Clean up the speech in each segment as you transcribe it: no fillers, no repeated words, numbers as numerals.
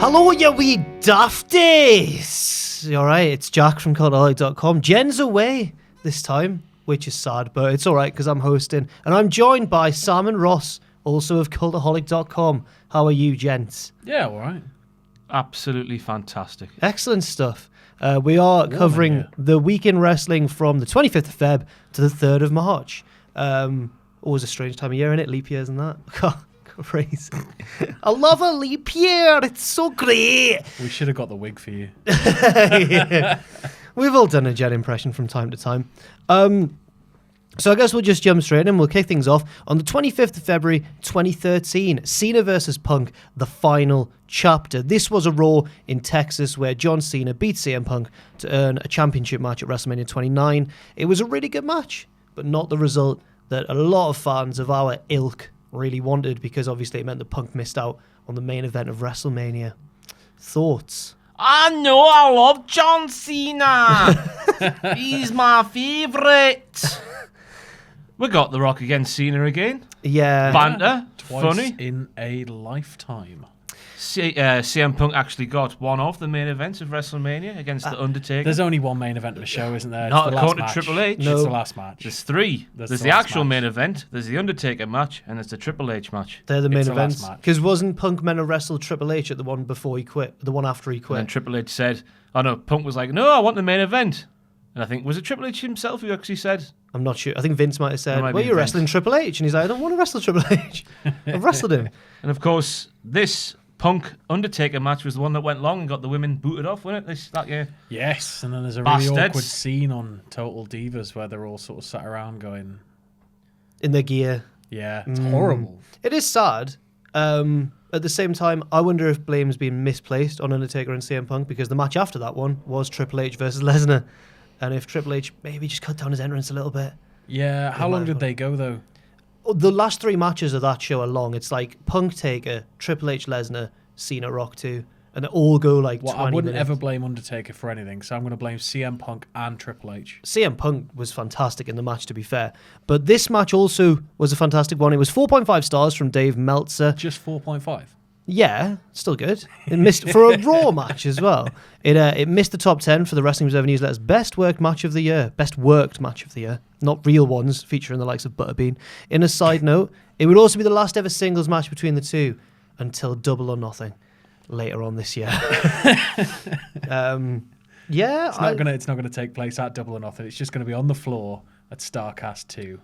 Hello, you wee dafties! You alright? It's Jack from Cultaholic.com. Jen's away this time, which is sad, but it's alright because I'm hosting. And I'm joined by Sam and Ross, also of Cultaholic.com. How are you, gents? Yeah, alright. Absolutely fantastic. Excellent stuff. We are covering the week in wrestling from the 25th of Feb to the 3rd of March. Always a strange time of year, innit? Leap years and that. Crazy. I love a leap year. It's so great. We should have got the wig for you. Yeah. We've all done a Jen impression from time to time. So I guess we'll just jump straight in. We'll kick things off on the 25th of February 2013. Cena versus Punk, the final chapter. This was a Raw in Texas where John Cena beat CM Punk to earn a championship match at WrestleMania 29. It was a really good match, but not the result that a lot of fans of our ilk really wanted, because obviously it meant that Punk missed out on the main event of WrestleMania. Thoughts? I know, I love John Cena. He's my favourite. We got The Rock against Cena again. Yeah. Banter. Twice Funny. in a lifetime. CM Punk actually got one of the main events of WrestleMania against The Undertaker. There's only one main event of the show, isn't there? It's Not the last according to match. Triple H. No. It's the last match. There's three. That's There's the the last actual match. main event, there's the Undertaker match, and there's the Triple H match. They're the main It's the last events. match. Because wasn't Punk meant to wrestle Triple H at the one before he quit? The one after he And quit? then Triple H said, oh no, Punk was like, no, I want the main event. And I think, was it Triple H himself who actually said? I'm not sure. I think Vince might have said, It might well, be you're Vince. wrestling Triple H. And he's like, I don't want to wrestle Triple H. I've wrestled him. And of course, this Punk Undertaker match was the one that went long and got the women booted off, wasn't it, that year? Yes, and then there's a really Bastards. awkward scene on Total Divas where they're all sort of sat around going, In their gear. yeah, it's horrible. It is sad. At the same time, I wonder if blame's been misplaced on Undertaker and CM Punk, because the match after that one was Triple H versus Lesnar. And if Triple H maybe just cut down his entrance a little bit. Yeah, how might long as did well. they go, though? The last three matches of that show are long. It's like Punk Taker, Triple H Lesnar, Cena Rock 2. And they all go like Well, 20 I wouldn't minutes. ever blame Undertaker for anything, so I'm going to blame CM Punk and Triple H. CM Punk was fantastic in the match, to be fair. But this match also was a fantastic one. It was 4.5 stars from Dave Meltzer. Just 4.5. Yeah, still good. It missed for a Raw match as well. It missed the top 10 for the Wrestling Observer Newsletter's best worked match of the year. Best worked match of the year. Not real ones, featuring the likes of Butterbean. In a side note, it would also be the last ever singles match between the two until Double or Nothing later on this year. Yeah, It's not gonna take place at Double or Nothing. It's just going to be on the floor at Starcast 2.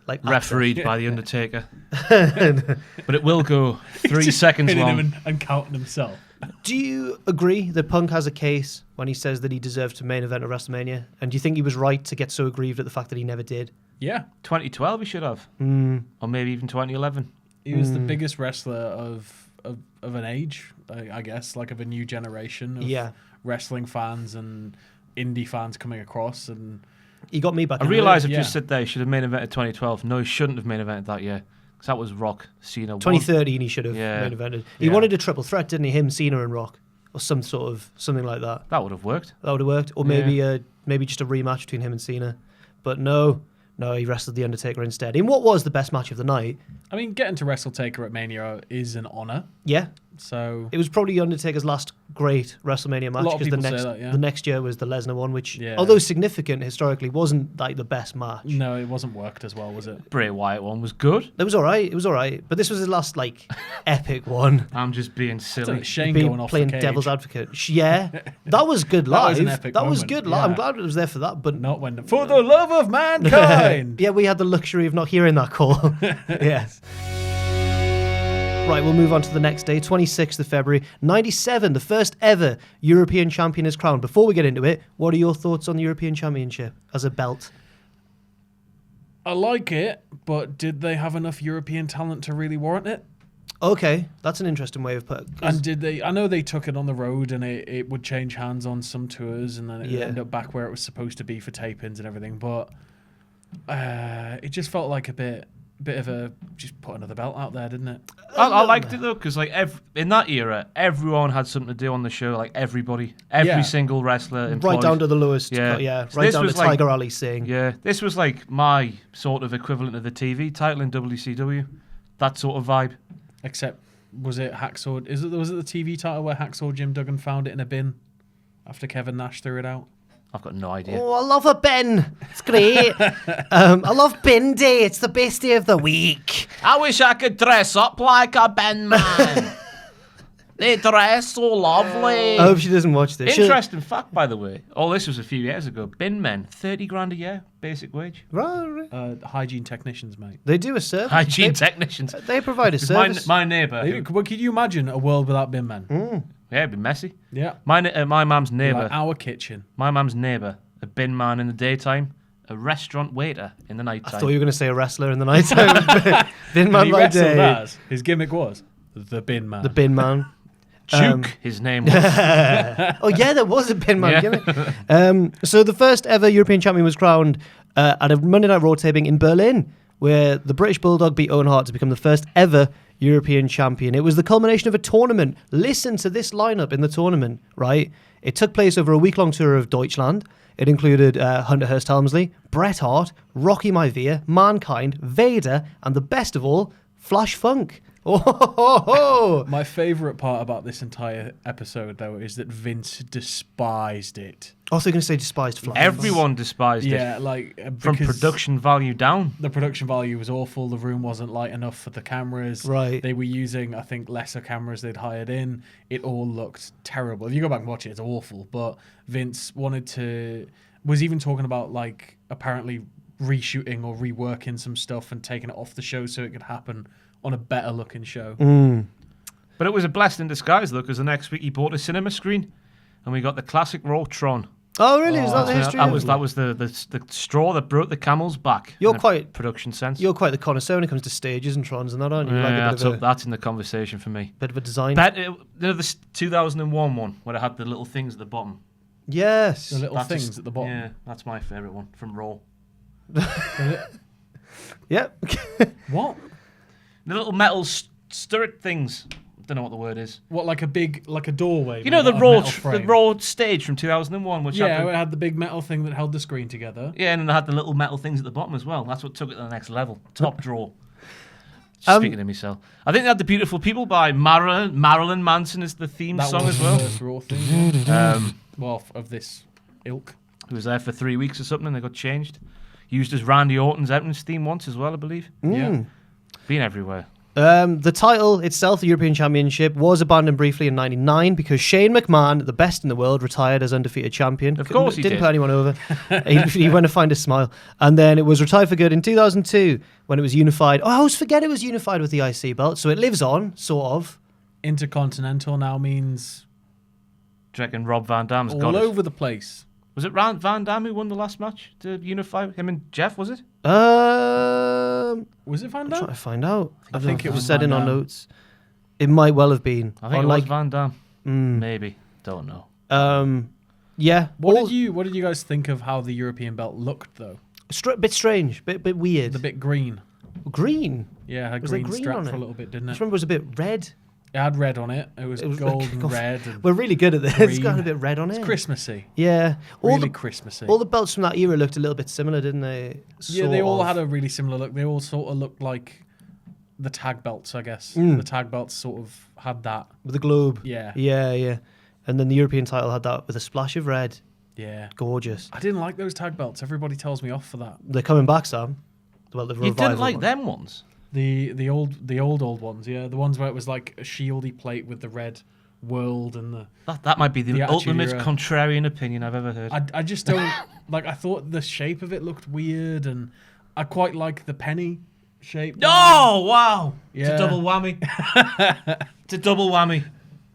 like Refereed by The Undertaker. But it will go 3 seconds Pinning long. him and counting himself. Do you agree that Punk has a case when he says that he deserved to main event at WrestleMania? And do you think he was right to get so aggrieved at the fact that he never did? Yeah. 2012 he should have. Or maybe even 2011. He was the biggest wrestler of an age, I guess, like of a new generation of wrestling fans and indie fans coming across. And He got me back. I in the realise I've Yeah. just said there he should have main evented 2012. No, he shouldn't have main evented that year. Because that was Rock, Cena, 2013 he should have Yeah. main evented. He Yeah. wanted a triple threat, didn't he? Him, Cena and Rock. Or something like that. That would have worked. That would have worked. Or maybe just a rematch between him and Cena. But no, he wrestled The Undertaker instead. In what was the best match of the night? I mean, getting to WrestleTaker at Mania is an honour. Yeah. So It was probably Undertaker's last great WrestleMania match, lot of because people say that, yeah. the next year was the Lesnar one, which, Yeah. although significant historically, wasn't like the best match. no, it wasn't worked as well, was it? Bray Wyatt one was good. It was all right. But this was his last like epic one. I'm just being silly. Shane Being going off playing the cage. devil's advocate. Yeah, that was good That live. was an epic That was moment, good live. I'm yeah. glad it was there for that. But Not when for the love of mankind. yeah, we had the luxury of not hearing that call. Yes. Right, we'll move on to the next day, 26th of February, 97, the first ever European champion is crowned. Before we get into it, what are your thoughts on the European Championship as a belt? I like it, but did they have enough European talent to really warrant it? Okay, that's an interesting way of putting it. And did they? I know they took it on the road, and it would change hands on some tours, and then it would end up back where it was supposed to be for tapings and everything. But it just felt like a bit of a just put another belt out there, didn't it? I liked it though, because like in that era, everyone had something to do on the show. Like everybody, every single wrestler, employed. Right down to the lowest. Yeah. So Right this down to was like- Tiger Ali saying. Yeah, this was like my sort of equivalent of the TV title in WCW. That sort of vibe. Except Was it Hacksaw? Was it the TV title where Hacksaw Jim Duggan found it in a bin after Kevin Nash threw it out? I've got no idea. Oh, I love a bin. It's great. I love bin day. It's the best day of the week. I wish I could dress up like a bin man. They dress so lovely. I hope she doesn't watch this. Interesting fact, by the way. All this was a few years ago. Bin men, 30 grand a year, basic wage. Right. Hygiene technicians, mate. They do a service. Hygiene technicians. They provide a service. My neighbour. Well, could you imagine a world without bin men? Yeah, it'd be messy. Yeah. My mum's neighbour. Like our kitchen. My mum's neighbour, a bin man in the daytime, a restaurant waiter in the night I time. thought you were going to say a wrestler in the night time. Bin man He by wrestled day. as. His gimmick was the bin man. The bin man. Juke, his name was. Oh yeah, there was a bin man. Yeah. So the first ever European champion was crowned at a Monday Night Raw taping in Berlin, where the British Bulldog beat Owen Hart to become the first ever European champion. It was the culmination of a tournament. Listen to this lineup in the tournament, right? It took place over a week-long tour of Deutschland. It included Hunter Hearst Helmsley, Bret Hart, Rocky Maivia, Mankind, Vader, and the best of all, Flash Funk. Oh, My favourite part about this entire episode, though, is that Vince despised it. Also, you're going to say despised Flash. Everyone despised it. Yeah, like From because production value down. the production value was awful. The room wasn't light enough for the cameras. Right. They were using, I think, lesser cameras they'd hired in. It all looked terrible. If you go back and watch it, it's awful. But Vince was even talking about, like, apparently reshooting or reworking some stuff and taking it off the show so it could happen on a better looking show. But it was a blessing in disguise, though, because the next week he bought a cinema screen and we got the classic Raw Tron. Oh, really? Is that the history? That was the straw that broke the camel's back. You're in a quite- production sense. You're quite the connoisseur when it comes to stages and Trons and that, aren't you? You like Yeah, a bit of a that's in the conversation for me. bit of a design. The 2001 one where it had the little things at the bottom. Yes. The little That's things just- at the bottom. Yeah, that's my favourite one from Raw. Yep. What? The little metal stirret things. Don't know what the word is. What, like a doorway? You know made the out of Raw, metal frame? the Raw stage from 2001, which Yeah, had it had the big metal thing that held the screen together. yeah, and it had the little metal things at the bottom as well. That's what took it to the next level. Top draw. Speaking of myself, I think they had the Beautiful People by Marilyn Manson is the theme That song was as the well. first Raw thing. Yeah. Well, Of this ilk. Who was there for 3 weeks or something, and they got changed. Used as Randy Orton's entrance theme once as well, I believe. Yeah. Been everywhere. The title itself, the European Championship, was abandoned briefly in '99 because Shane McMahon, the best in the world, retired as undefeated champion. Of course he didn't did. put anyone over. he went to find a smile. And then it was retired for good in 2002 when it was unified. Oh, I always forget it was unified with the IC belt. So it lives on, sort of. Intercontinental now means Do you reckon Rob Van Dam's got all it? over the place. Was it Van Dam who won the last match to unify him and Jeff, was it? Was it Van I'm Dam? trying to find out. I think it was said in Van our Dam. notes. It might well have been. I think it was Van Dam. Maybe. Don't know. Yeah. What did you guys think of how the European belt looked though? Bit strange, bit weird. The bit green. Green. Yeah, it had Was there green green strap on for it? a little bit, didn't I it? just remember it was a bit red. It had red on it. It was gold like- and red. And We're really good at this. It's got green. a bit red on it. it's Christmassy. Yeah. Really Christmassy. All the belts from that era looked a little bit similar, didn't they? Yeah, they Sort all of. had a really similar look. They all sort of looked like the tag belts, I guess. Mm. The tag belts sort of had that. With the globe. Yeah. Yeah. And then the European title had that with a splash of red. Yeah. Gorgeous. I didn't like those tag belts. Everybody tells me off for that. They're coming back, Sam. Well, the You revival didn't like one. them ones? The old ones, yeah. The ones where it was like a shieldy plate with the red world and the... That might be The the Attitude ultimate Era. contrarian opinion I've ever heard. I just don't... like, I thought the shape of it looked weird and I quite like the penny shape. Oh, wow. It's Yeah. a double whammy. It's a double whammy.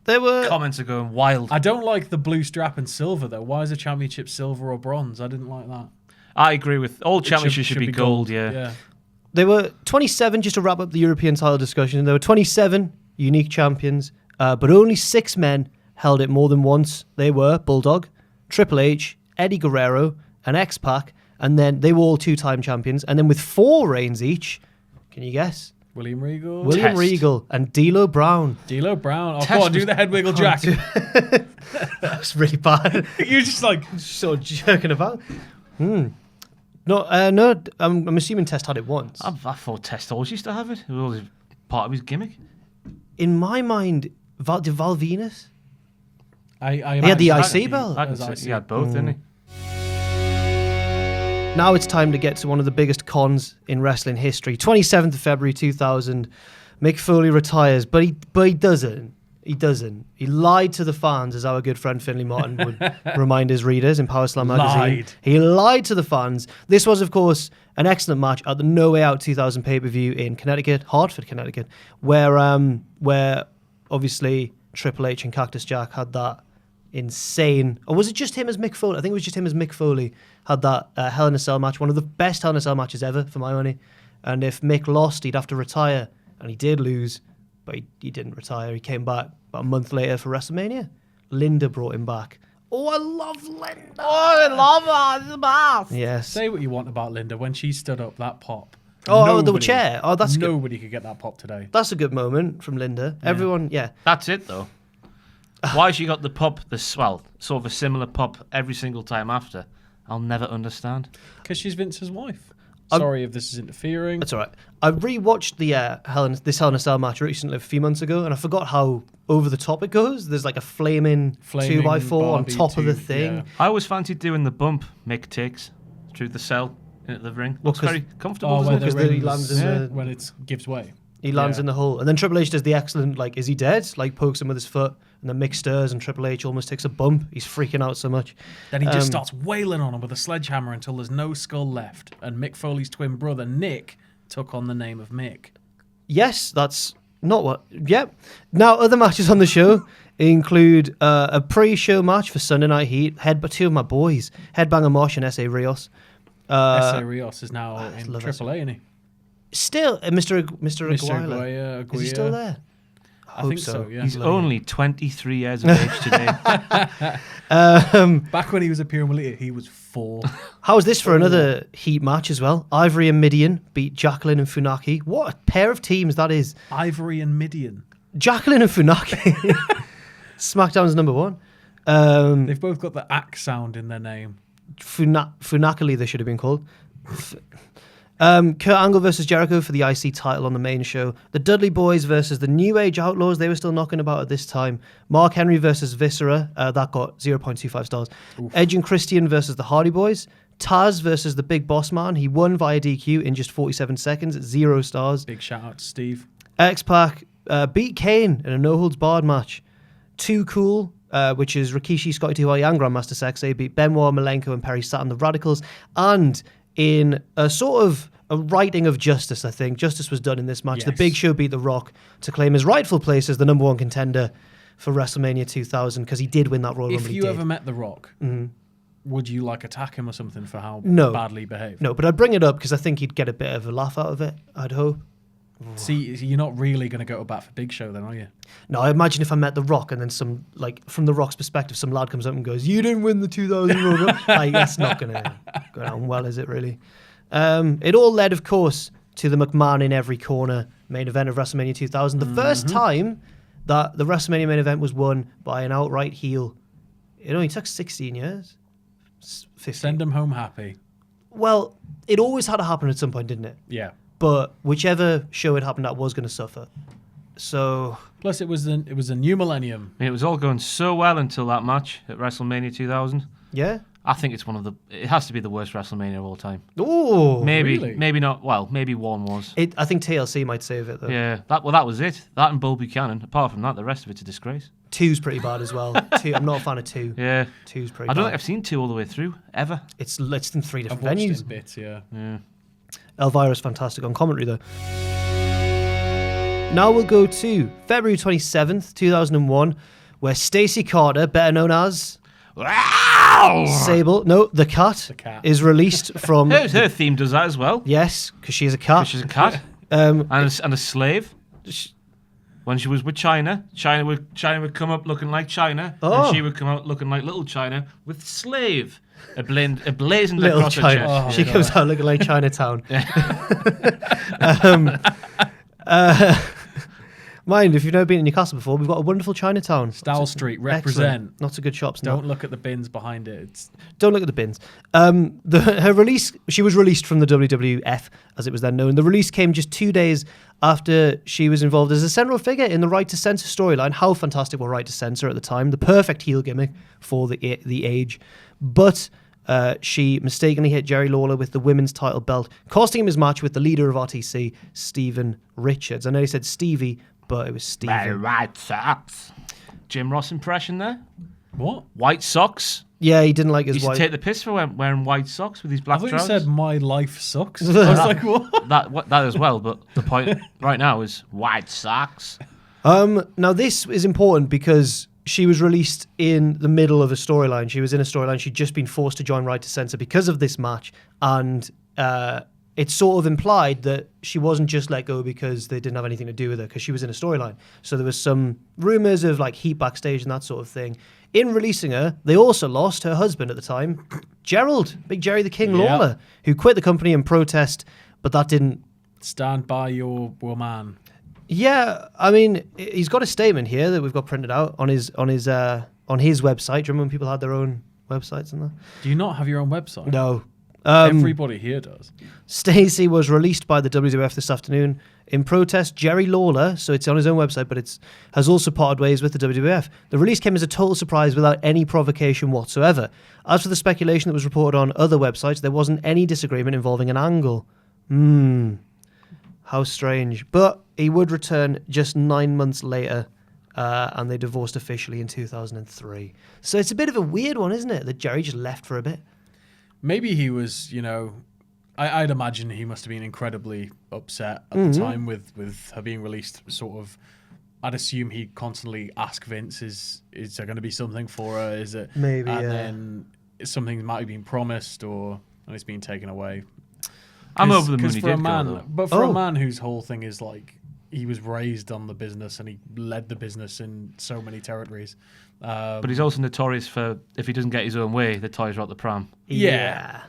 They were. Comments are going wild. I don't like the blue strap and silver, though. Why is a championship silver or bronze? I didn't like that. I agree with all It championships should be gold, yeah. They were 27, just to wrap up the European title discussion. There were 27 unique champions, but only 6 men held it more than once. They were Bulldog, Triple H, Eddie Guerrero, and X-Pac, and then they were all 2-time champions. And then with 4 reigns each, can you guess? William Regal. William Test. Regal and D'Lo Brown. D'Lo Brown. Oh, Test come on, do was- the head wiggle, Jack. That's really bad. You're just like... Sort of jerking about. No, I'm assuming Test had it once. I thought Test always used to have it. It was always part of his gimmick. in my mind, did Val Venus? I He had the imagine- IC belt. He had both, didn't he? Now it's time to get to one of the biggest cons in wrestling history. 27th of February 2000, Mick Foley retires, but he doesn't. He doesn't. He lied to the fans, as our good friend Finley Martin would remind his readers in Power Slam magazine. Lied. He lied to the fans. This was, of course, an excellent match at the No Way Out 2000 pay-per-view in Connecticut, Hartford, Connecticut, where obviously Triple H and Cactus Jack had that insane, or was it just him as Mick Foley? I think it was just him as Mick Foley had that Hell in a Cell match, one of the best Hell in a Cell matches ever, for my money. And if Mick lost, he'd have to retire, and he did lose, but he didn't retire. He came back about a month later for WrestleMania. Linda brought him back. Oh, I love Linda. Oh, I love her. It's the best. Yes. Say what you want about Linda. When she stood up, that pop. Oh, the chair. Oh, that's good. Nobody could get that pop today. That's a good moment from Linda. Everyone, yeah. That's it, though. Why she got the pop, sort of a similar pop every single time after, I'll never understand. Because she's Vince's wife. Sorry if this is interfering. That's all right. I rewatched the Hell in a Cell match recently, a few months ago, and I forgot how over the top it goes. There's like a flaming 2x4 on top of the thing. Yeah. I always fancied doing the bump Mick takes through the cell into the ring. Looks very comfortable. when doesn't it? Because the he lands in the- when it gives way. He lands in the hole. And then Triple H does the excellent, like, is he dead? Like, pokes him with his foot. And then Mick stirs and Triple H almost takes a bump. He's freaking out so much. Then he just starts wailing on him with a sledgehammer until there's no skull left. And Mick Foley's twin brother, Nick, took on the name of Mick. Yes, that's not what... Yep. Now, other matches on the show include a pre-show match for Sunday Night Heat. Two of my boys, Headbanger Mosh and S.A. Rios. S.A. Rios is now in love AAA, isn't he? Still, Mr. Aguila. Aguirre. Is he still there? I think so, yeah. He's only 23 years of age today. Back when he was appearing with Lita, he was 4. How was this for another Heat match as well? Ivory and Midian beat Jacqueline and Funaki. What a pair of teams that is. Ivory and Midian. Jacqueline and Funaki. SmackDown's number 1. They've both got the axe sound in their name. Funakali, they should have been called. Kurt Angle versus Jericho for the IC title on the main show. The Dudley Boys versus the New Age Outlaws. They were still knocking about at this time. Mark Henry versus Viscera. That got 0.25 stars. Oof. Edge and Christian versus the Hardy Boys. Taz versus the Big Boss Man. He won via DQ in just 47 seconds at 0 stars. Big shout out to Steve. X-Pac beat Kane in a no-holds-barred match. Too Cool, which is Rikishi, Scotty 2 and Grandmaster Sexay, beat Benoit, Malenko and Perry Saturn, the Radicals. And in a sort of a writing of justice, I think. Justice was done in this match. Yes. The Big Show beat The Rock to claim his rightful place as the number 1 contender for WrestleMania 2000 because he did win that Royal Rumble. If you ever met The Rock, would you attack him or something for how badly he behaved? No, but I'd bring it up because I think he'd get a bit of a laugh out of it, I'd hope. See, you're not really going to go to bat for Big Show then, are you? No, I imagine if I met The Rock and then some, like, from The Rock's perspective, some lad comes up and goes, "You didn't win the 2000 Royal Rumble." Like, that's not going to go down well, is it really? It all led, of course, to the McMahon in every corner main event of WrestleMania 2000. The first time that the WrestleMania main event was won by an outright heel. It only took 16 years. 15. Send him home happy. Well, it always had to happen at some point, didn't it? Yeah. But whichever show it happened at was going to suffer. So... Plus, it was a new millennium. I mean, it was all going so well until that match at WrestleMania 2000. Yeah? I think it has to be the worst WrestleMania of all time. Oh, Maybe not. Well, maybe one was. I think TLC might save it though. Yeah, that was it. That and Bull Buchanan. Apart from that, the rest of it's a disgrace. 2's pretty bad as well. 2, I'm not a fan of 2. Yeah, 2's pretty bad. I don't think I've seen 2 all the way through ever. It's in 3 different I've watched venues. it in bits, yeah. Elvira's fantastic on commentary though. Now we'll go to February 27th, 2001, where Stacy Carter, better known as Sable, the cat, is released from... Her theme does that as well. Yes, because she's a cat. She's a cat. And a slave. When she was with China would come up looking like China, and she would come out looking like little China with slave. Blazing Little across her China. chest. She comes out looking like Chinatown. Mind, if you've never been in Newcastle before, we've got a wonderful Chinatown. Stowell Street, represent. Excellent. Lots of good shops. Don't look at the bins behind it. Don't look at the bins. Her release, she was released from the WWF, as it was then known. The release came just 2 days after she was involved as a central figure in the Right to Censor storyline. How fantastic were Right to Censor at the time? The perfect heel gimmick for the age. But she mistakenly hit Jerry Lawler with the women's title belt, costing him his match with the leader of RTC, Steven Richards. I know he said Stevie, but it was Steven. My White Sox. Jim Ross impression there. What? White socks. Yeah, he didn't like his He used white. to take the piss for wearing white socks with his black I thought trousers. you said my life sucks. I was like, what? That as well, but the point right now is white socks. Now this is important because she was released in the middle of a storyline. She was in a storyline. She'd just been forced to join Right to Censor because of this match, and it's sort of implied that she wasn't just let go because they didn't have anything to do with her, because she was in a storyline. So there was some rumors of like heat backstage and that sort of thing. In releasing her, they also lost her husband at the time, Gerald, Big Jerry the King Lawler, who quit the company in protest, but that didn't Stand by your woman. Yeah, I mean, he's got a statement here that we've got printed out on his website. Do you remember when people had their own websites and that? Do you not have your own website? No. Everybody here does. Stacy was released by the WWF this afternoon in protest. Jerry Lawler, so it's on his own website, but has also parted ways with the WWF. The release came as a total surprise without any provocation whatsoever. As for the speculation that was reported on other websites, there wasn't any disagreement involving an angle. How strange. But he would return just 9 months later, and they divorced officially in 2003. So it's a bit of a weird one, isn't it, that Jerry just left for a bit? Maybe he was, I'd imagine he must have been incredibly upset at the time with her being released. Sort of, I'd assume he'd constantly ask Vince, is there going to be something for her? Is it? Maybe, and yeah. then something might have been promised and it's been taken away. I'm over the moon he for a did man, go, though. but for a man whose whole thing is like, he was raised on the business and he led the business in so many territories. But he's also notorious for, if he doesn't get his own way, the toys are out the pram. Yeah.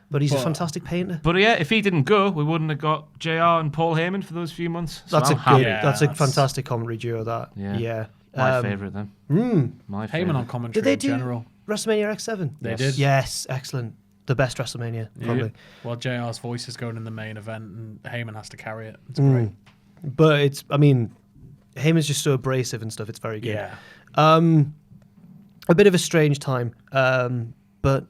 But he's a fantastic painter. But yeah, if he didn't go, we wouldn't have got JR and Paul Heyman for those few months. So That's I'm a fantastic commentary duo, that. Yeah. My favourite then. My Heyman favourite. on commentary Did they in do general. WrestleMania X7? They did. Yes, excellent. The best WrestleMania, probably. Well, JR's voice is going in the main event and Heyman has to carry it. It's great. But Heyman's just so abrasive and stuff. It's very good. Yeah. A bit of a strange time. But,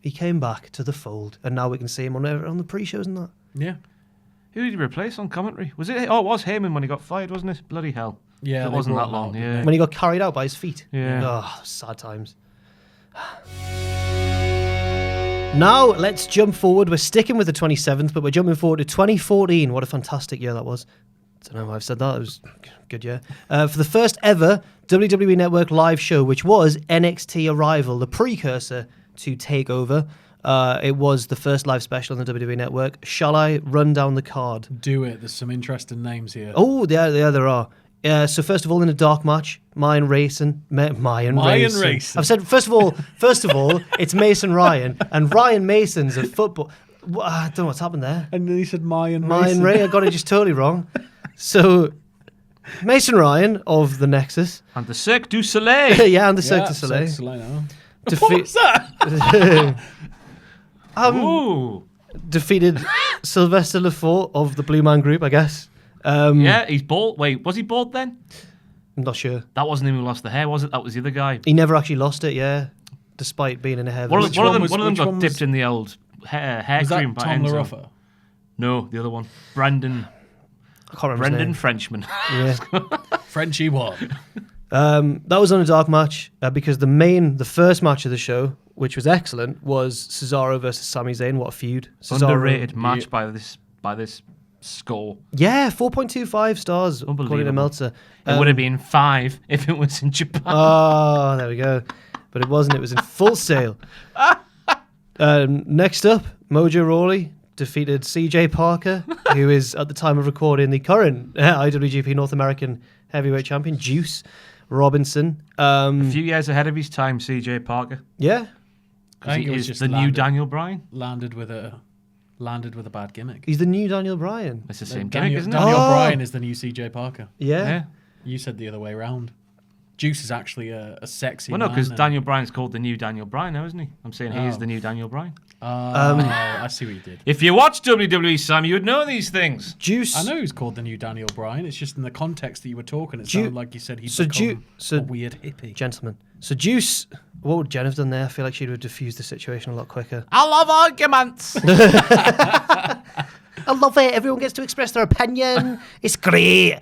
he came back to the fold, and now we can see him on the pre-shows and that. Yeah. Who did he replace on commentary? Was it? Oh, it was Heyman when he got fired, wasn't it? Bloody hell. Yeah. It wasn't that long. Yeah. When he got carried out by his feet. Yeah. Oh, sad times. Now, let's jump forward. We're sticking with the 27th, but we're jumping forward to 2014. What a fantastic year that was. I don't know why I've said that. It was a good year. For the first ever WWE Network live show, which was NXT Arrival, the precursor to TakeOver. It was the first live special on the WWE Network. Shall I run down the card? Do it. There's some interesting names here. Oh, yeah, there are. So first of all, in a dark match, Mayan Racing. I've said first of all, it's Mason Ryan, and Ryan Mason's a football. I don't know what's happened there. And then he said Mayan Ray. I got it just totally wrong. So Mason Ryan of the Nexus And the Cirque du Soleil. yeah, and the Cirque du Soleil. What's that? Defeated Sylvester Lefort of the Blue Man Group, I guess. Yeah, he's bald. Wait, was he bald then? I'm not sure. That wasn't him who lost the hair, was it? That was the other guy. He never actually lost it, yeah, despite being in a hair. One of them got dipped in the old hair was cream that by Tom Enzo. LaRuffa? No, the other one. Brandon I can't remember his Brendan name. Frenchman. Yeah. Frenchie won. That was on a dark match because the first match of the show, which was excellent, was Cesaro versus Sami Zayn. What a feud! Cesaro, Underrated match by this score. Yeah, 4.25 stars according to Unbelievable. Meltzer. It would have been 5 if it was in Japan. Oh, there we go. But it wasn't. It was in full sale. Next up, Mojo Rawley defeated CJ Parker, who is at the time of recording the current IWGP North American Heavyweight Champion, Juice Robinson. A few years ahead of his time, CJ Parker. Yeah. I think He it was is just the new Daniel Bryan. landed with a landed with a bad gimmick. He's the new Daniel Bryan. It's the same gimmick, isn't it? Daniel Bryan is the new CJ Parker. Yeah. You said the other way around. Juice is actually a sexy Well, no, man. because Daniel Bryan's called the new Daniel Bryan now, isn't he? I'm saying he is the new Daniel Bryan. I see what you did. If you watch WWE, Sam, you would know these things. Juice. I know he's called the new Daniel Bryan. It's just in the context that you were talking, it sounded like you said he'd become a weird hippie. Gentlemen. So Juice, what would Jen have done there? I feel like she'd have diffused the situation a lot quicker. I love arguments. I love it. Everyone gets to express their opinion. It's great.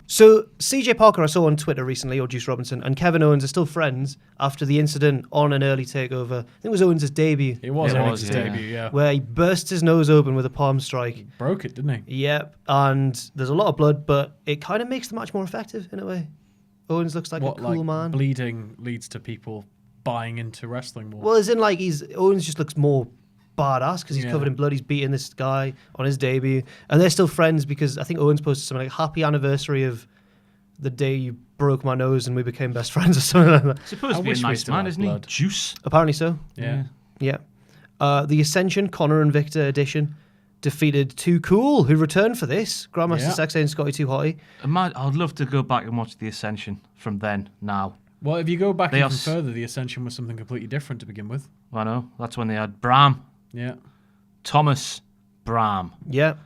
So CJ Parker I saw on Twitter recently, or Juice Robinson, and Kevin Owens are still friends after the incident on an early takeover. I think it was Owens' debut. It was Owens' debut, yeah. Where he burst his nose open with a palm strike. He broke it, didn't he? Yep. And there's a lot of blood, but it kind of makes the match more effective in a way. Owens looks like a cool man. Bleeding leads to people buying into wrestling more. Well, as in like Owens just looks more badass because he's covered in blood. He's beating this guy on his debut, and they're still friends because I think Owens posted something like "Happy anniversary of the day you broke my nose and we became best friends" or something like that. He's supposed to be a nice man, isn't he? Juice. Apparently so. Yeah. The Ascension, Connor and Victor edition, defeated Too Cool, who returned for this. Grandmaster Sexay and Scotty Too Hotty. I'd love to go back and watch the Ascension from then, now. Well, if you go back even further, the Ascension was something completely different to begin with. I know. That's when they had Bram. Yeah. Thomas Bram. Yeah.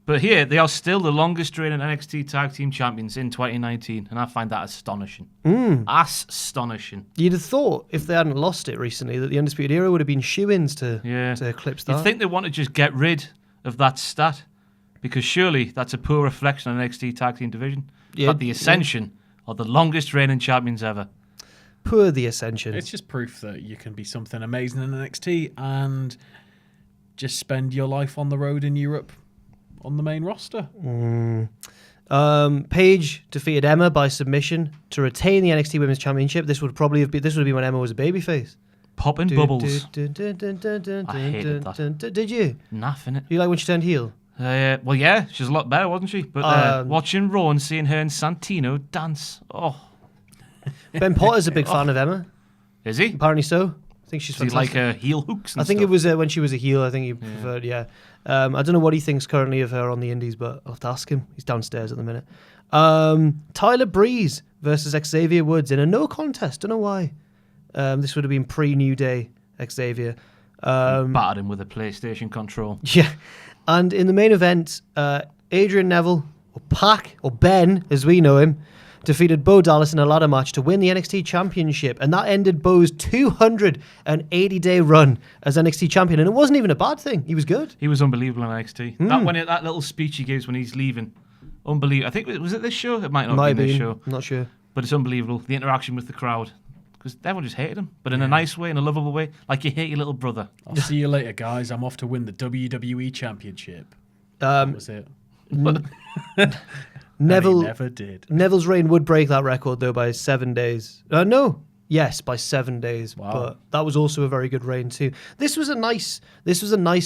But here, they are still the longest reigning NXT Tag Team Champions in 2019, and I find that astonishing. Astonishing. You'd have thought, if they hadn't lost it recently, that the Undisputed Era would have been shoo-ins to eclipse that. You'd think they want to just get rid of that stat, because surely that's a poor reflection on NXT Tag Team division. That the Ascension are the longest reigning champions ever. Poor the Ascension. It's just proof that you can be something amazing in NXT and just spend your life on the road in Europe on the main roster. Paige defeated Emma by submission to retain the NXT Women's Championship. This would have been when Emma was a babyface. Popping bubbles. I hated that. Did you? Naff, innit? You like when she turned heel? Well, yeah, she's a lot better, wasn't she? But watching Raw and seeing her and Santino dance, Ben Potter's a big fan of Emma. Is he? Apparently so. I think she's fantastic. Like her heel hooks and I think stuff. it was when she was a heel. I think he preferred, I don't know what he thinks currently of her on the indies, but I'll have to ask him. He's downstairs at the minute. Tyler Breeze versus Xavier Woods in a no contest. Don't know why. This would have been pre-New Day Xavier. Battered him with a PlayStation control. Yeah. And in the main event, Adrian Neville, or Pac, or Ben, as we know him, defeated Bo Dallas in a ladder match to win the NXT Championship. And that ended Bo's 280-day run as NXT Champion. And it wasn't even a bad thing. He was good. He was unbelievable in NXT. That little speech he gives when he's leaving, unbelievable. I think, was it this show? It might not have been this show. I'm not sure. But it's unbelievable. The interaction with the crowd. Because everyone just hated him. But in a nice way, in a lovable way. Like you hate your little brother. I'll see you later, guys. I'm off to win the WWE Championship. That was it. Neville never did. Neville's reign would break that record though by 7 days. By 7 days. Wow. But that was also a very good reign too. This was a nice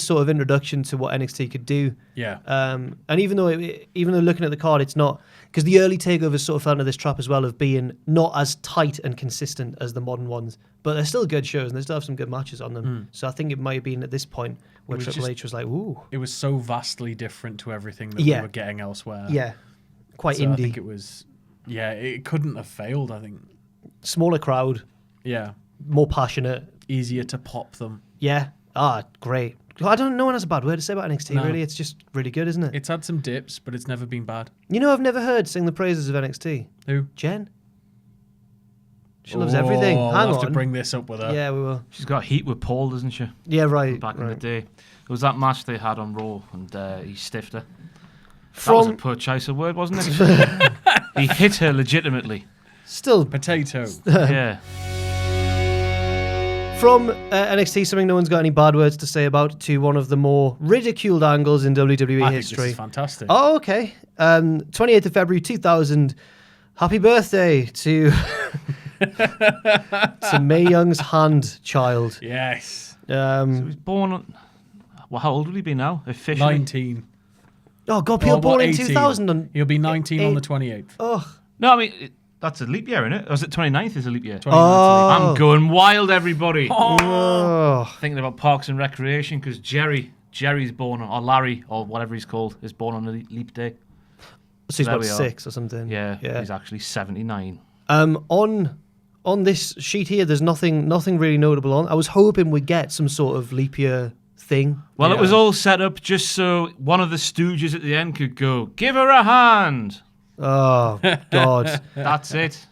sort of introduction to what NXT could do. Yeah. And even though looking at the card, it's not, because the early takeovers sort of fell into this trap as well of being not as tight and consistent as the modern ones. But they're still good shows and they still have some good matches on them. So I think it might have been at this point where Triple H was like, ooh. It was so vastly different to everything that we were getting elsewhere. Yeah. Quite so indie. I think it was, it couldn't have failed, I think. Smaller crowd. Yeah. More passionate. Easier to pop them. Yeah. Great. No one has a bad word to say about NXT, really. It's just really good, isn't it? It's had some dips, but it's never been bad. You know, I've never heard sing the praises of NXT. Who? Jen. She loves everything. Hang on. We'll have to bring this up with her. Yeah, we will. She's got heat with Paul, doesn't she? Yeah, right. Back in the day. It was that match they had on Raw, and he stiffed her. That was a poor choice of word, wasn't it? He hit her legitimately. Still. Potato. Yeah. From NXT, something no one's got any bad words to say about, to one of the more ridiculed angles in WWE history. Think this is fantastic. Oh, okay. 28th of February 2000. Happy birthday to Mae Young's hand child. Yes. So he was born on... Well, how old will he be now? Officially? 19. Oh, God, people born in 2000. He'll be 19 on the 28th. Oh. No, I mean, That's a leap year, isn't it? Or is it 29th is a leap year? 29th is I'm going wild, everybody. Oh. Thinking about Parks and Recreation because Jerry's born, or Larry, or whatever he's called, is born on a leap day. So he's about 6 or something. Yeah, he's actually 79. On this sheet here, there's nothing really notable on. I was hoping we'd get some sort of leap year thing. Well, it was all set up just so one of the Stooges at the end could go, give her a hand. Oh, God. That's it.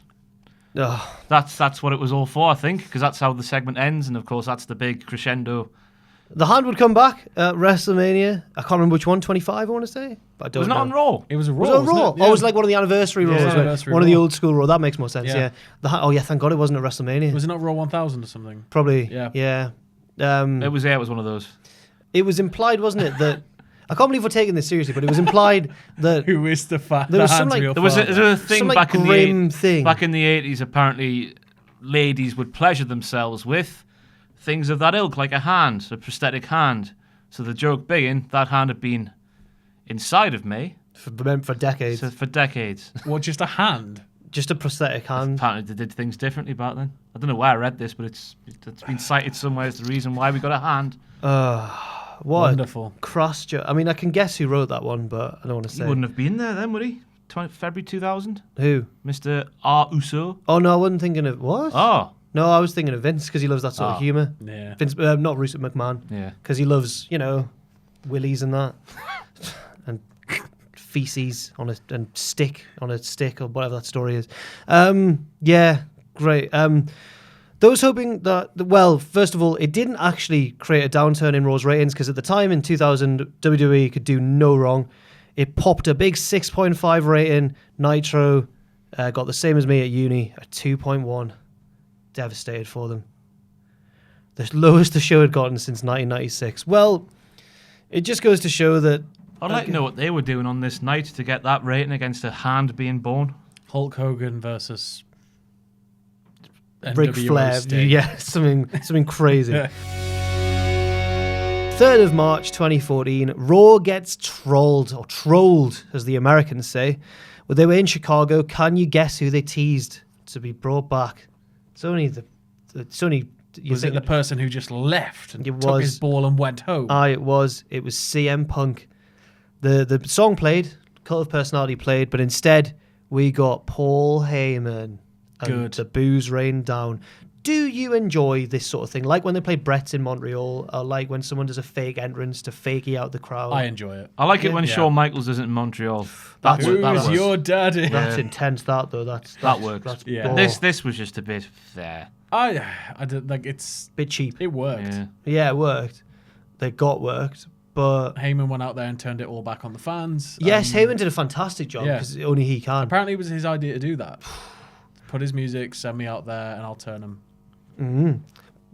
Oh. That's what it was all for, I think, because that's how the segment ends, and of course that's the big crescendo. The hand would come back at WrestleMania. I can't remember which one, 25, I want to say. But I don't Was it know. not on Raw? It was a Raw. Was it on Raw? Yeah. Oh, it was like one of the anniversary Raws. anniversary One of the Raw. old school Raw. That makes more sense, yeah. Oh, yeah, thank God it wasn't at WrestleMania. Was it not Raw 1000 or something? Probably, Yeah. yeah. It was one of those. It was implied, wasn't it, that... I can't believe we're taking this seriously, but it was implied that... Who is the fat? There was some, like- There was a thing Some, like, back in the grim thing. Back in the 80s, apparently, ladies would pleasure themselves with things of that ilk, like a hand, a prosthetic hand. So the joke being, that hand had been inside of me For decades. for decades. What, just a hand? Just a prosthetic hand. Apparently they did things differently back then. I don't know where I read this, but it's been cited somewhere as the reason why we got a hand. What Wonderful. a cross joke. I mean, I can guess who wrote that one, but I don't want to He say. wouldn't have been there then, would he? February 2000? Who? Mr. R. Uso? Oh, no, I wasn't thinking of... What? Oh, No, I was thinking of Vince, because he loves that sort of humour. Yeah. Vince, not Russo McMahon. yeah. Because he loves, willies and that. And feces on a stick or whatever that story is. Yeah, great. Those hoping that, well, first of all, it didn't actually create a downturn in Raw's ratings because at the time in 2000, WWE could do no wrong. It popped a big 6.5 rating. Nitro got the same as me at uni, a 2.1. Devastated for them. The lowest the show had gotten since 1996. Well, it just goes to show that... I'd like to know what they were doing on this night to get that rating against a hand being born. Hulk Hogan versus Ric NWO Flair, Sting. yeah, something crazy. 3rd of March 2014, Raw gets trolled as the Americans say. Well, they were in Chicago. Can you guess who they teased to be brought back? It's only Was it the person who just left and It took was. his ball and went home? It was CM Punk. The song played, Cult of Personality played, but instead we got Paul Heyman. And Good. the booze rained down. Do you enjoy this sort of thing? Like when they play Brett's in Montreal, or like when someone does a fake entrance to fakey out the crowd? I enjoy it. I like it when Yeah. Shawn Michaels does it in Montreal. That's Who's works. your daddy? That's intense, that though. That works. That's Yeah. oh, This was just a bit there. I did like it's bit cheap. it worked. Yeah. Yeah, it worked. They got worked. But Heyman went out there and turned it all back on the fans. yes, Heyman did a fantastic job yeah. because only he can. Apparently, it was his idea to do that. Put his music, send me out there, and I'll turn him.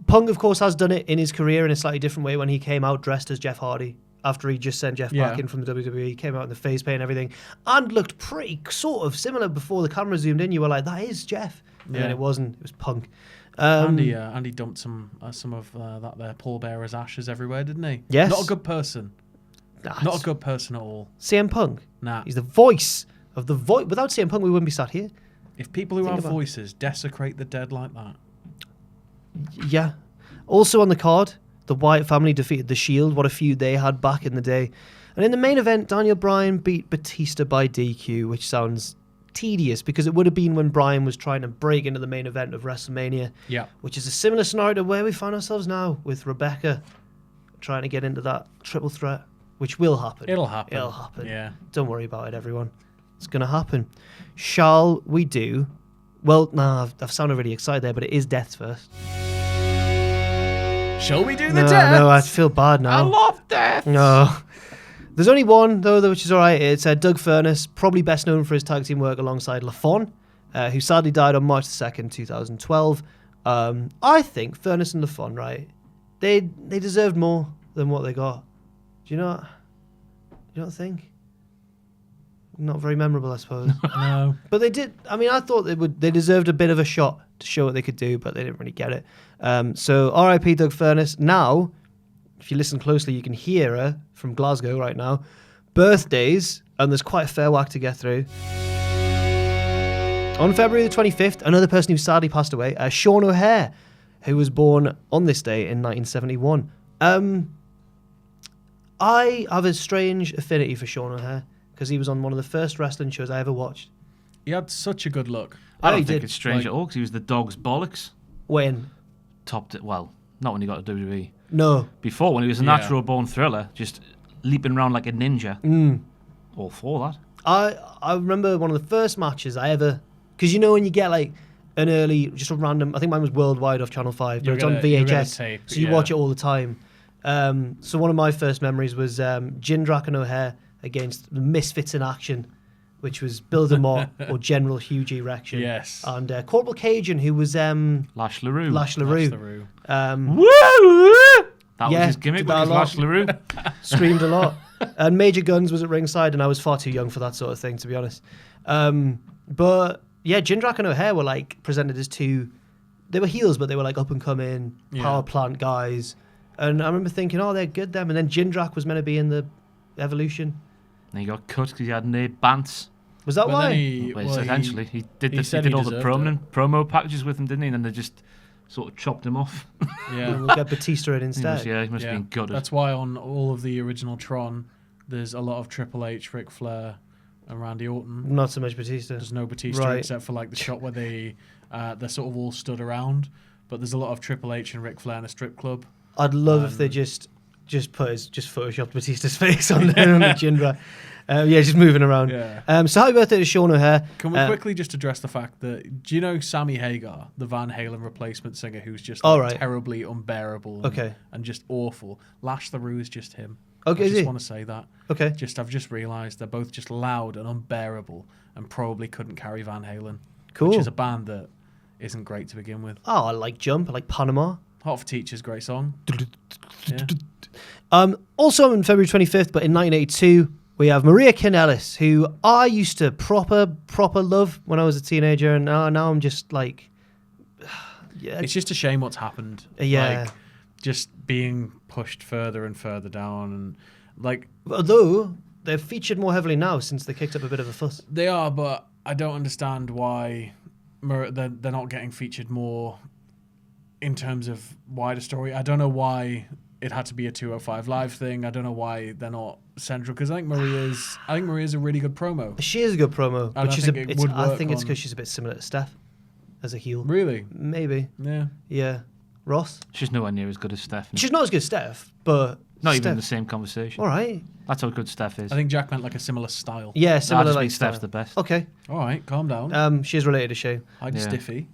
Punk, of course, has done it in his career in a slightly different way when he came out dressed as Jeff Hardy after he just sent Jeff back in from the WWE. He came out in the face paint and everything and looked pretty sort of similar before the camera zoomed in. You were like, that is Jeff. And then it wasn't. It was Punk. Andy dumped some of that there pallbearer's ashes everywhere, didn't he? Yes. Not a good person. Not a good person at all. CM Punk. Nah. He's the voice of the voice. Without CM Punk, we wouldn't be sat here. If people who Think have about- voices desecrate the dead like that. Yeah. Also on the card, the Wyatt family defeated The Shield. What a feud they had back in the day. And in the main event, Daniel Bryan beat Batista by DQ, which sounds tedious because it would have been when Bryan was trying to break into the main event of WrestleMania. Yeah. Which is a similar scenario to where we find ourselves now with Rebecca trying to get into that triple threat, which will happen. It'll happen. It'll happen. Yeah. Don't worry about it, everyone. It's going to happen. Shall we do... Well, nah, I've sounded really excited there, but it is deaths first. Shall we do the No, death? no, I feel bad now. I love death. No. There's only one, though, which is all right. It's Doug Furnas, probably best known for his tag team work alongside LaFon, who sadly died on March 2nd, 2012. I think Furnas and LaFon, right, they deserved more than what they got. Do you not think? Not very memorable, I suppose. No. But they did. I mean, I thought they deserved a bit of a shot to show what they could do, but they didn't really get it. So R.I.P. Doug Furnas. Now, if you listen closely, you can hear her from Glasgow right now. Birthdays, and there's quite a fair whack to get through. On February the 25th, another person who sadly passed away, Sean O'Haire, who was born on this day in 1971. I have a strange affinity for Sean O'Haire because he was on one of the first wrestling shows I ever watched. He had such a good look. I don't think it's strange at all because he was the dog's bollocks. When? Topped it. Well, not when he got to WWE. No. Before, when he was a natural-born thriller, just leaping around like a ninja. All for that. I remember one of the first matches I ever... Because you know when you get like an early, just a random... I think mine was worldwide off Channel 5, but it's on VHS, so you watch it all the time. So one of my first memories was Jindrak and O'Haire against the Misfits in Action, which was Builder Mott or General Huge Erection. Yes. And Corporal Cajun, who was... Lash LaRue. Lash LaRue. Woo! That was his gimmick, was Lash LaRue. Screamed a lot. And Major Guns was at ringside, and I was far too young for that sort of thing, to be honest. But yeah, Jindrak and O'Haire were like presented as two... They were heels, but they were like up-and-coming power plant guys. And I remember thinking, oh, they're good, them. And then Jindrak was meant to be in the Evolution. And he got cut because he had no bants. Was that why? Essentially, he did all the promo packages with him, didn't he? And then they just sort of chopped him off. Yeah, we'll get Batista in instead. He must have been gutted. That's why on all of the original Tron, there's a lot of Triple H, Ric Flair, and Randy Orton. Not so much Batista. There's no Batista except for like the shot where they're sort of all stood around. But there's a lot of Triple H and Ric Flair in a strip club. I'd love if they just photoshopped Batista's face on there on the Jindrak. Just moving around. Yeah. So happy birthday to Sean O'Haire. Can we quickly just address the fact that, do you know Sammy Hagar, the Van Halen replacement singer, who's just terribly unbearable and just awful? Lash LaRue is just him. Okay, I just want to say that. Okay. I've just realised they're both just loud and unbearable and probably couldn't carry Van Halen. Cool. Which is a band that isn't great to begin with. Oh, I like Jump. I like Panama. Hot for Teachers, great song. Also on February 25th, but in 1982, we have Maria Kanellis, who I used to proper love when I was a teenager, and now I'm just like... It's just a shame what's happened. Yeah. Like, just being pushed further and further down, and like... Although, they're featured more heavily now since they kicked up a bit of a fuss. They are, but I don't understand why they're not getting featured more in terms of wider story. I don't know why it had to be a 205 Live thing. I don't know why they're not central, because I think Maria's a really good promo. She is a good promo, but I think it's because she's a bit similar to Steph as a heel. Really? Maybe. Yeah. Ross? She's nowhere near as good as Steph. She's not as good as Steph, but... Not even in the same conversation. All right. That's how good Steph is. I think Jack meant like a similar style. Yeah, similar like Steph's the best. Okay. All right, calm down. She is related to Shay. I'd Stiffy.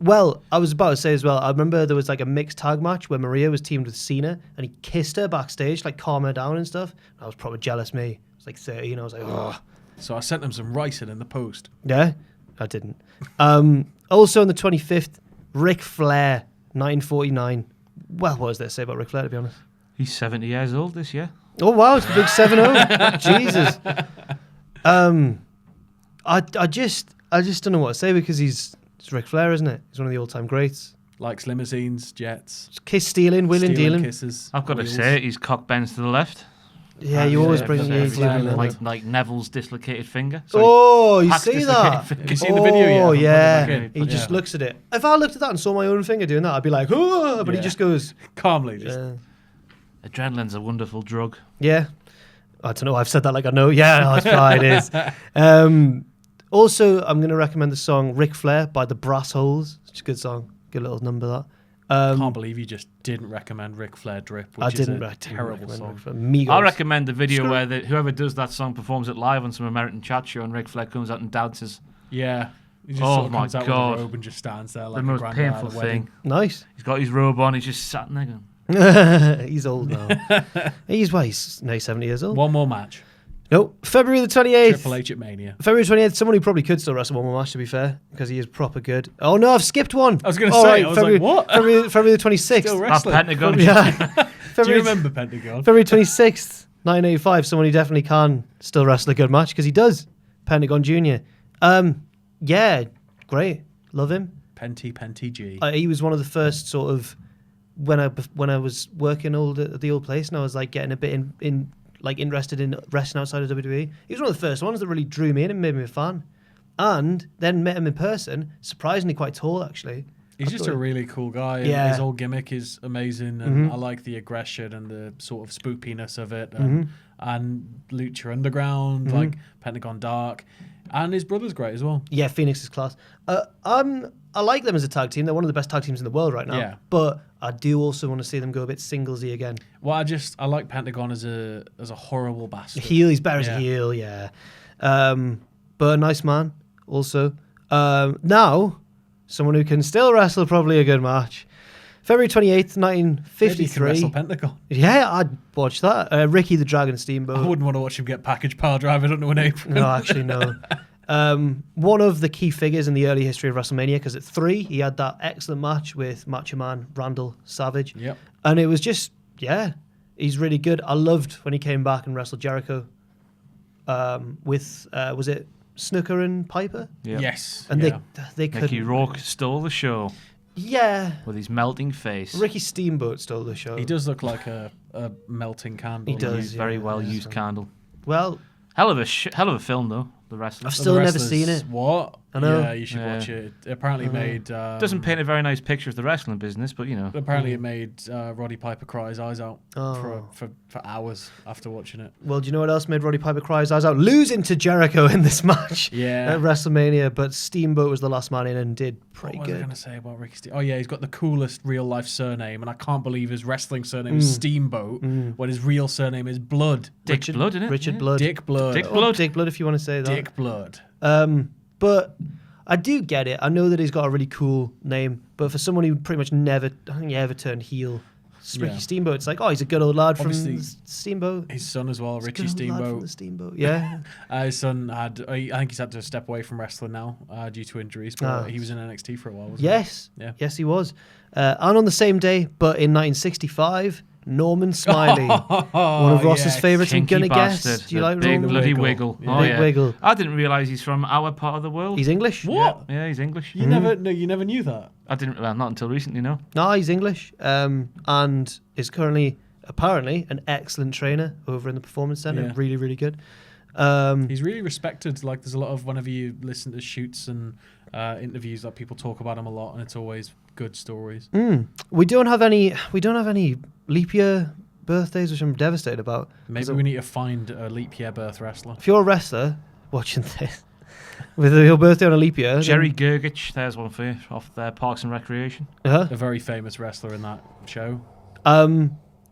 Well, I was about to say as well, I remember there was like a mixed tag match where Maria was teamed with Cena and he kissed her backstage, like calm her down and stuff. I was probably jealous me. I was like 13, I was like, ugh. So I sent him some ricin in the post. Yeah? I didn't. Also on the 25th, Ric Flair, 1949. Well, what was there to say about Ric Flair, to be honest? He's 70 years old this year. Oh, wow, it's the big 7-0. Jesus. I just don't know what to say because it's Ric Flair, isn't it? He's one of the all-time greats. Likes limousines, jets. Kiss stealing, wheeling dealing. Kisses. I've got to say, he's cock bends to the left. Yeah, you always bring the like Neville's dislocated finger. Sorry, you see that? Have you seen the video yet? Oh, yeah. He just looks at it. If I looked at that and saw my own finger doing that, I'd be like, oh, but he just goes... Calmly. Adrenaline's a wonderful drug. Yeah. I don't know. I've said that like I know. Yeah, that's right, it is. Also, I'm going to recommend the song Ric Flair by the Brass Holes. It's a good song. Good little number, that. I can't believe you just didn't recommend Ric Flair Drip, which is a terrible song. I'll recommend the video where whoever does that song performs it live on some American chat show and Ric Flair comes out and dances. Yeah. He just sort of comes out with a robe and just stands there like the most painful thing. Nice. He's got his robe on, he's just sat there going... He's old now. he's now 70 years old. One more match. No, February the 28th. Triple H at Mania. February 28th, someone who probably could still wrestle one more match, to be fair, because he is proper good. Oh, no, I've skipped one. I was going to say, February, like, what? February the 26th. Still wrestling. Pentagon. Do you remember Pentagon? February 26th, 1985, someone who definitely can still wrestle a good match, because he does. Pentagon Jr. Yeah, great. Love him. Penty G. He was one of the first sort of, when I was working at the old place, and I was like getting a bit interested in wrestling outside of WWE. He was one of the first ones that really drew me in and made me a fan. and then met him in person. Surprisingly quite tall, actually. He's just a really cool guy. Yeah. And his whole gimmick is amazing, and I like the aggression and the sort of spoopiness of it, and Lucha Underground, like Pentagon Dark, and his brother's great as well. Yeah, Phoenix is class. I like them as a tag team. They're one of the best tag teams in the world right now. Yeah. But I do also want to see them go a bit singlesy again. Well, I like Pentagon as a horrible bastard. Heel, he's better as a heel, yeah. But a nice man also. Now, someone who can still wrestle probably a good match. February 28th, 1953. Maybe he can wrestle Pentagon. Yeah, I'd watch that. Ricky the Dragon Steamboat. I wouldn't want to watch him get package power driven under an apron. No, actually, no. One of the key figures in the early history of WrestleMania, because at 3, he had that excellent match with Macho Man Randall Savage. Yep. And it was just, he's really good. I loved when he came back and wrestled Jericho with, was it Snooker and Piper? Yep. Yes. And they couldn't. Mickey Rourke stole the show. Yeah. With his melting face. Ricky Steamboat stole the show. He does look like a melting candle. He does. Very well used candle. Well, hell of a film though. The Wrestler. I've still never seen it. What? I know. Yeah, you should watch it. It apparently made... doesn't paint a very nice picture of the wrestling business, but you know. Apparently it made Roddy Piper cry his eyes out Oh. for hours after watching it. Well, do you know what else made Roddy Piper cry his eyes out? Losing to Jericho in this match Yeah. at WrestleMania, but Steamboat was the last man in and did pretty What was I good. going to say about Ricky Steamboat? Oh, yeah, he's got the coolest real-life surname, and I can't believe his wrestling surname is Steamboat when his real surname is Blood. Dick Blood, isn't it? Richard Yeah. Blood. Dick Blood. Dick Blood. Dick Blood, if you want to say that. Dick Blood. But I do get it. I know that he's got a really cool name, but for someone who pretty much never, I think he ever turned heel, Ricky Yeah. Steamboat, it's like, oh, he's a good old lad from Obviously, Steamboat. His son as well, He's a Richie good old lad from Steamboat. the Steamboat. Yeah. His son had, I think he's had to step away from wrestling now due to injuries, but he was in NXT for a while, wasn't Yes. Yeah. Yes, he was. And on the same day, but in 1965, Norman Smiley, one of Ross's favourites. I'm Kinky gonna guess. bastard. Do you The like big Norman? bloody Wiggle? wiggle? Yeah. Oh Big yeah. Wiggle. I didn't realise he's from our part of the world. He's English. What? Yeah, he's English. You never knew that. I didn't. Well, not until recently. No. No, he's English. And is currently apparently an excellent trainer over in the Performance Centre. Yeah. Really, really good. He's really respected. Like, there's a lot of, whenever you listen to shoots and interviews, that people talk about him a lot, and it's always good stories. We don't have any leap year birthdays, which I'm devastated about. Maybe we need to find a leap year birth wrestler. If you're a wrestler watching this with your birthday on a leap year, Jerry Gergich, there's one for you off there, Parks and Recreation. Uh-huh. A very famous wrestler in that show.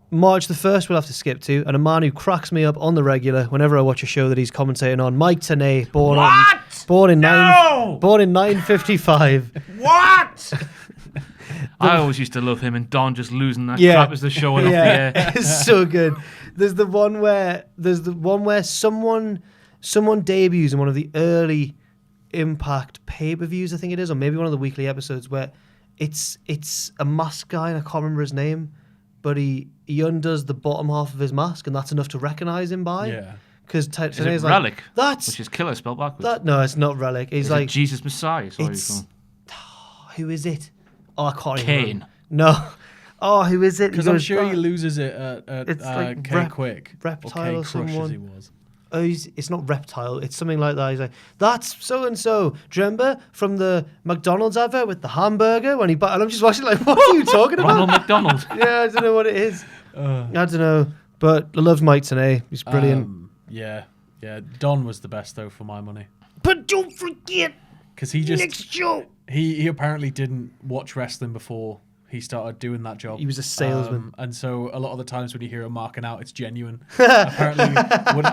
March the 1st we'll have to skip to, and a man who cracks me up on the regular whenever I watch a show that he's commentating on, Mike Tenay, born in 1955. What? I always used to love him and Don just losing that crap as the show went off the air. It's so good. There's the one where someone debuts in one of the early Impact pay-per-views, I think it is, or maybe one of the weekly episodes, where it's a mask guy, and I can't remember his name, but he undoes the bottom half of his mask, and that's enough to recognise him by. Yeah. Because Is it Relic? That's which is killer spelled backwards. no, it's not Relic. He's Is like it Jesus Messiah. Sorry, it's who is it? Oh, I can't even Kane. remember. No. Oh, who is it? Because I'm sure he loses it at It's like K Quick. Reptile or or K Crush, as someone. he was. Oh, it's not Reptile. It's something like that. He's like, that's so and so. Do you remember from the McDonald's advert with the hamburger when he? And I'm just watching like, what are you talking about? Ronald McDonald. Yeah, I don't know what it is. I don't know, but I love Mike Tenay. He's brilliant. Yeah. Don was the best though, for my money. But don't forget, Because he just next show. he apparently didn't watch wrestling before he started doing that job. He was a salesman. And so a lot of the times when you hear him marking out, it's genuine. Apparently,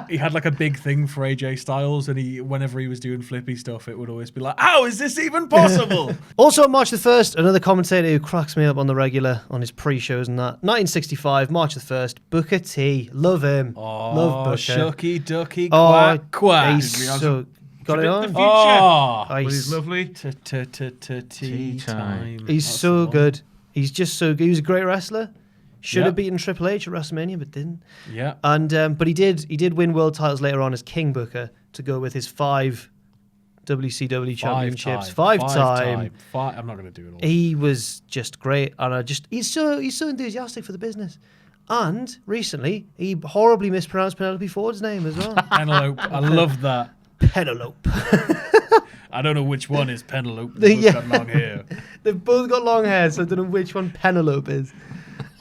he had like a big thing for AJ Styles, and whenever he was doing flippy stuff, it would always be like, "How is this even possible?" Also on March the 1st, another commentator who cracks me up on the regular on his pre-shows and that. 1965, March the 1st, Booker T. Love him. Love Booker. Shucky ducky Oh, quack quack. he's so... Got it on? The future. Oh, With his lovely tea time. He's That's so the one. good. He's just so good. He was a great wrestler. Should Yeah. have beaten Triple H at WrestleMania, but didn't. Yeah. And but he did win world titles later on as King Booker to go with his 5 WCW championships. Five time. I'm not going to do it all. He was just great, and he's so enthusiastic for the business. And recently, he horribly mispronounced Penelope Ford's name as well. Penelope. I love that. Penelope. I don't know which one is Penelope. They've both got long hair. They've both got long hair, so I don't know which one Penelope is.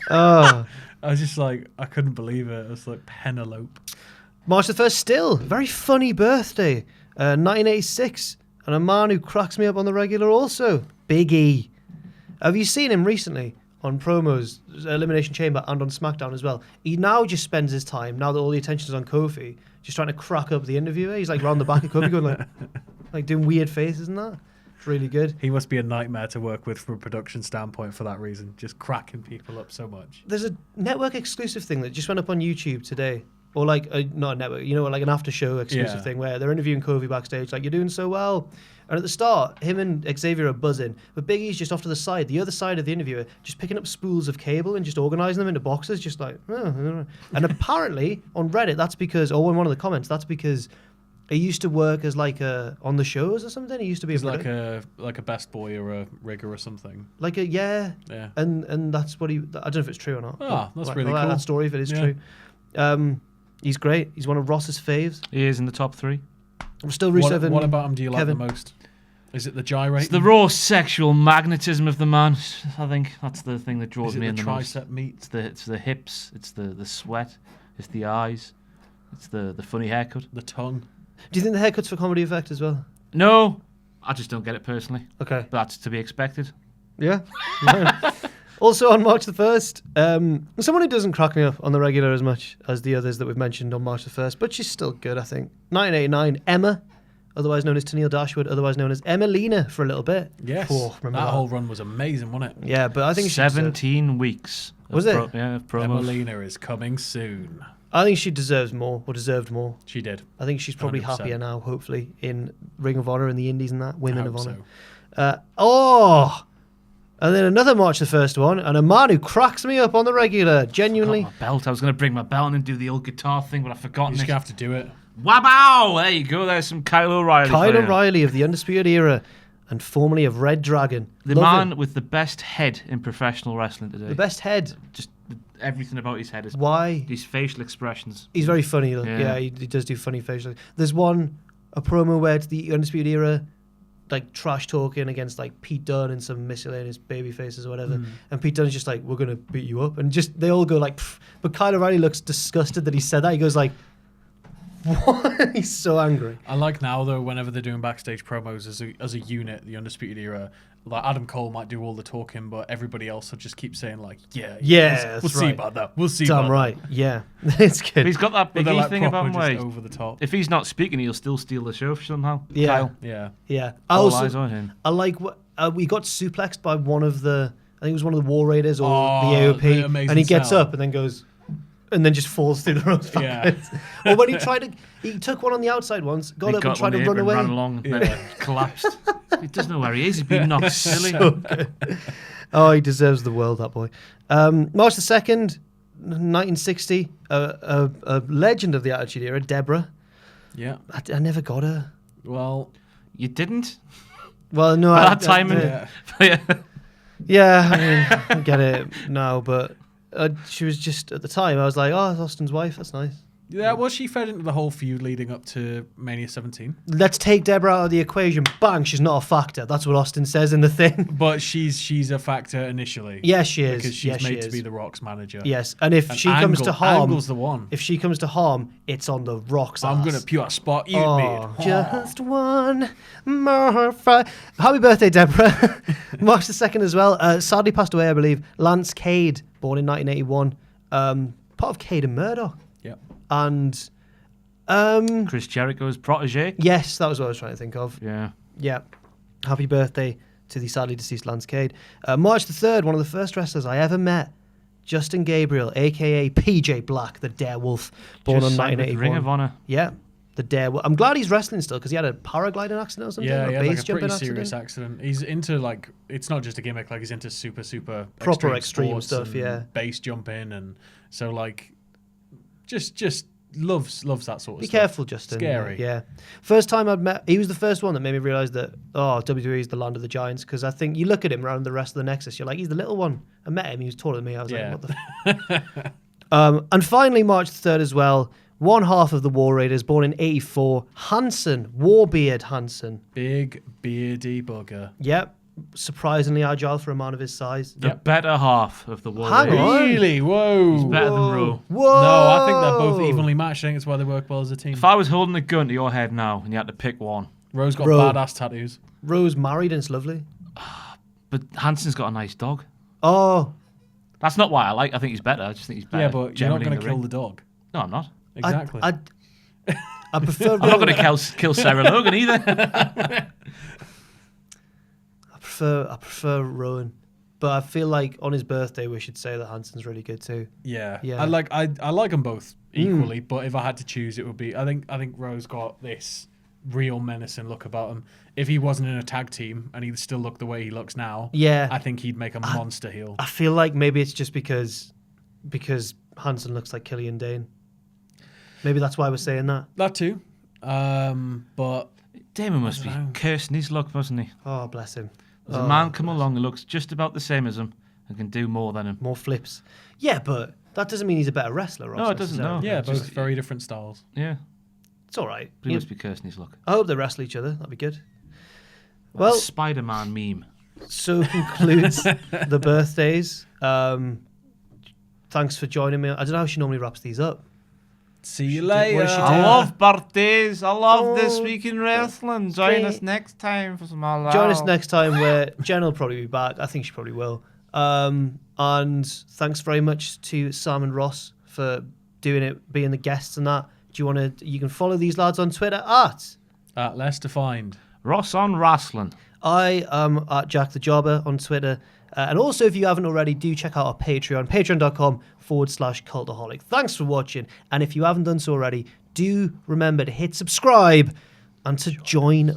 Oh. I was just like, I couldn't believe it. I was like, Penelope. March the 1st, still. Very funny birthday. 1986. And a man who cracks me up on the regular also. Big E. Have you seen him recently on promos, Elimination Chamber, and on SmackDown as well? He now just spends his time, now that all the attention is on Kofi, just trying to crack up the interviewer. He's like round the back of Kofi going like doing weird faces and that. It's really good. He must be a nightmare to work with from a production standpoint for that reason. Just cracking people up so much. There's a network exclusive thing that just went up on YouTube today. Or like, not a network, like an after show exclusive thing where they're interviewing Kofi backstage, like, you're doing so well. And at the start, him and Xavier are buzzing, but Big E's just off to the side, the other side of the interviewer, just picking up spools of cable and just organising them into boxes, just like, and apparently on Reddit, that's because, or in one of the comments, that's because he used to work as like on the shows or something. He used to be like a best boy or a rigger or something. Like and that's what I don't know if it's true or not. Oh, that's really cool. That story if it is true. He's great. He's one of Ross's faves. He is in the top 3. I'm still Rusev. What about him do you like the most? Is it the gyrate? It's the raw sexual magnetism of the man. I think that's the thing that draws me in the most. Tricep meat? It's the hips. It's the sweat. It's the eyes. It's the funny haircut. The tongue. Do you think the haircut's for comedy effect as well? No, I just don't get it personally. Okay, but that's to be expected. Yeah. Also on March the 1st, someone who doesn't crack me up on the regular as much as the others that we've mentioned on March the 1st, but she's still good, I think. 1989, Emma, otherwise known as Tenay Dashwood, otherwise known as Emmalina for a little bit. Yes, that whole run was amazing, wasn't it? Yeah, but I think 17 weeks. Was it? Promos. Emmalina is coming soon. I think she deserved more. She did. I think she's probably 100%. happier now, hopefully, in Ring of Honor and the Indies and that, Women of Honor. So. And then another March the 1st one, and a man who cracks me up on the regular, genuinely. I forgot my belt. I was going to bring my belt and do the old guitar thing, but I've forgotten. You're just going to have to do it. Wow! There you go. There's some Kyle O'Reilly. Kyle O'Reilly of the Undisputed Era, and formerly of Red Dragon. The man with the best head in professional wrestling today. The best head. Just everything about his head is why these facial expressions. He's very funny. Yeah, he does do funny facial. There's a promo where it's the Undisputed Era, like trash talking against like Pete Dunne and some miscellaneous baby faces or whatever, and Pete Dunne's just like, we're gonna beat you up, and just they all go like, pff. But Kyle O'Reilly looks disgusted that he said that. He goes like, what? He's so angry. I like now though, whenever they're doing backstage promos as a unit, the Undisputed Era, like Adam Cole might do all the talking, but everybody else will just keep saying like, we'll see about that. We'll see. Damn right. That. Yeah, it's good. But he's got that Big E thing about him where over the top. If he's not speaking, he'll still steal the show somehow. Yeah, Kyle. Yeah. All eyes on him. I like what we got suplexed by one of the. I think it was one of the War Raiders or the AOP, and he gets up and then goes. And then just falls through the ropes backwards. Or when he took one on the outside once, got up and tried to run away. Ran along and then collapsed. He doesn't know where he is. He's been knocked silly. So good. Oh, he deserves the world, that boy. March the 2nd, 1960, a legend of the Attitude Era, Deborah. Yeah. I never got her. Well, you didn't? Well, no. That timing. Yeah, I mean, I get it now, but she was just, at the time, I was like, oh, it's Austin's wife, that's nice. Yeah, well, she fed into the whole feud leading up to Mania 17. Let's take Deborah out of the equation. Bang, she's not a factor. That's what Austin says in the thing. But she's a factor initially. Yes, she is. Because she's made to be the Rock's manager. Yes, and if she comes to harm... Angle's the one. If she comes to harm, it's on the Rock's ass. I'm going to pure spot you, mate. Just one more fight. Happy birthday, Deborah. March the 2nd as well. Sadly passed away, I believe. Lance Cade, born in 1981. Part of Cade and Murdoch. Yep. And Chris Jericho's protege. Yes, that was what I was trying to think of. Yeah. Happy birthday to the sadly deceased Lance Cade. March the 3rd, one of the first wrestlers I ever met, Justin Gabriel, a.k.a. PJ Black, the Darewolf, born on 1981. Ring of Honor. Yeah, the Darewolf. I'm glad he's wrestling still because he had a paragliding accident or something. Yeah, he had like a pretty accident. serious accident. He's into like, it's not just a gimmick, like he's into super proper extreme stuff, yeah. Base jumping, and so like just loves that sort of stuff. Be careful, Justin. Scary. Yeah. First time I'd met, he was the first one that made me realise that, WWE is the land of the giants, because I think you look at him around the rest of the Nexus, you're like, he's the little one. I met him, he was taller than me. I was like, what the... And finally, March the 3rd as well, one half of the War Raiders, born in 84, Hanson, Warbeard Hanson. Big, beardy bugger. Yep. Surprisingly agile for a man of his size. The better half of the War Hang Raiders. on. Really? Whoa. He's better than Ro. Whoa. No, I think they're both evenly matched. I think it's why they work well as a team. If I was holding a gun to your head now and you had to pick one. Ro's got Ro. badass tattoos. Rose married and it's lovely. But Hanson's got a nice dog. Oh. That's not why I think he's better. I just think he's better. Yeah, but you're not generally going in to the kill ring. the dog. No, I'm not. Exactly. I prefer. I'm not going to kill Sarah Logan either. I prefer Rowan, but I feel like on his birthday we should say that Hanson's really good too. Yeah. Yeah. I like them both equally, but if I had to choose, it would be I think Ro's got this real menacing look about him. If he wasn't in a tag team and he still looked the way he looks now, Yeah. I think he'd make a monster heel. I feel like maybe it's just because Hanson looks like Killian Dane. Maybe that's why we're saying that. That too. But Damon must be cursing his luck, mustn't he? Oh, bless him. There's a man come along who looks just about the same as him and can do more than him. More flips. Yeah, but that doesn't mean he's a better wrestler. Ross, No, it doesn't, no. necessarily. yeah, just- both very different styles. Yeah. It's all right. But he must be cursing his luck. I hope they wrestle each other. That'd be good. Like Well, a Spider-Man meme. so concludes the birthdays. Thanks for joining me. I don't know how she normally wraps these up. See you What later. does she do? I love birthdays. I love Oh, this week in wrestling. Join great. us next time for some all Join us next time where Jen will probably be back. I think she probably will. And thanks very much to Sam and Ross for doing it, being the guests and that. Do you want to? You can follow these lads on Twitter at Less Defined. Ross on wrestling. I am at Jack the Jobber on Twitter. And also, if you haven't already, do check out our Patreon, patreon.com/Cultaholic. Thanks for watching. And if you haven't done so already, do remember to hit subscribe and to join